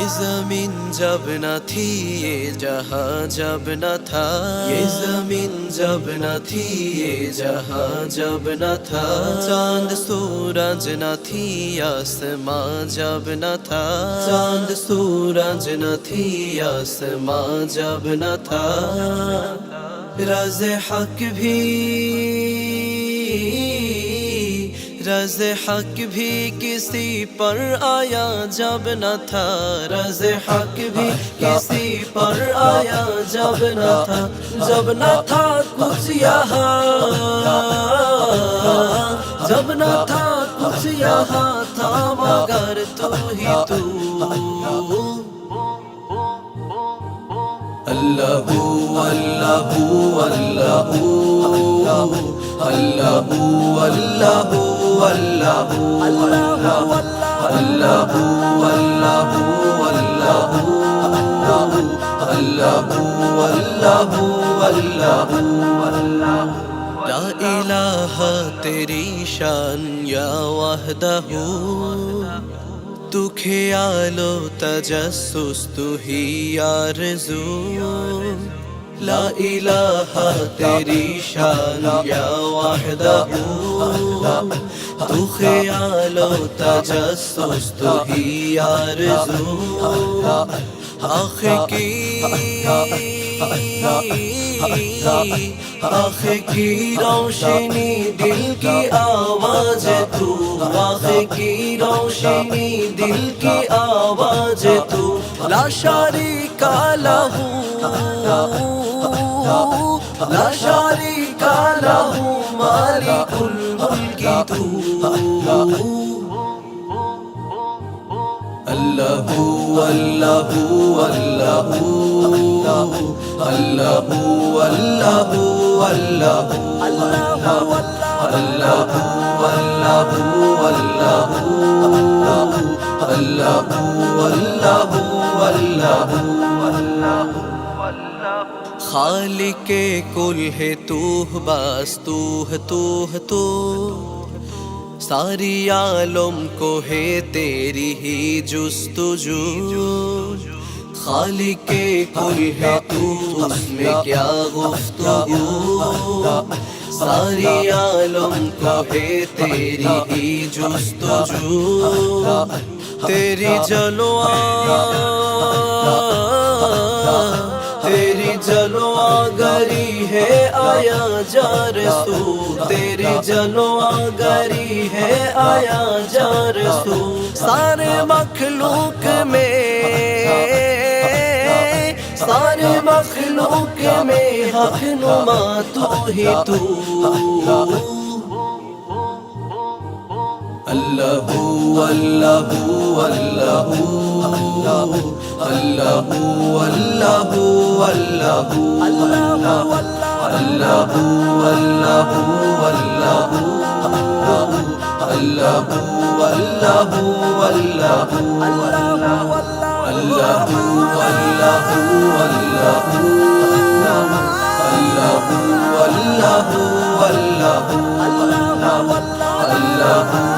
یہ زمین جب نہ تھی یہ جہاں جب نہ تھا، یہ زمین جب نہ تھی یہ جہاں جب نہ تھا، چاند سورج نہ تھی آسماں جب نہ تھا، چاند سورج نہ تھی آسماں جب نہ تھا، راز حق بھی رز حق بھی کسی پر آیا جب نہ تھا، رز حق بھی کسی پر آیا جب نہ تھا، جب نہ تھا کچھ یہاں، جب نہ تھا کچھ یہاں تھا مگر تو ہی تو، اللہ اللہ اللہ اللہ اللہ اللہ اللہ لا الہ تیری شان یا وحدہ، تو خیال و تجسس تو ہی آرزو، لا الہ تیری شان یا وحدہ، تو خیال و تجسس تو ہی آرزو، آنکھ کی روشنی دل کی آواز تو، آنکھ کی روشنی دل کی آواز تو، لا شریک لہ لا شریک لہ مالک الملک تو، اللہ اللہ اللہ اللہ اللہ اللہ اللہ خالق کل ہے تو، بس تو ہے تو ہے تو، ساری عالم کو ہے تیری ہی جستجو، خالق کل ہے تو اس میں کیا گفتگو، ساری عالم کو ہے تیری ہی جستجو، تیری جلوہ تیری جلوہ گری ہے آیا جا رسول، تیری جلوہ گری ہے آیا جا رسول، سارے مخلوق میں سارے مخلوق میں حق نما تو ہی تو، اللہ اللہ اللہ اللہ اللہ اللہ اللہ اللہ اللہ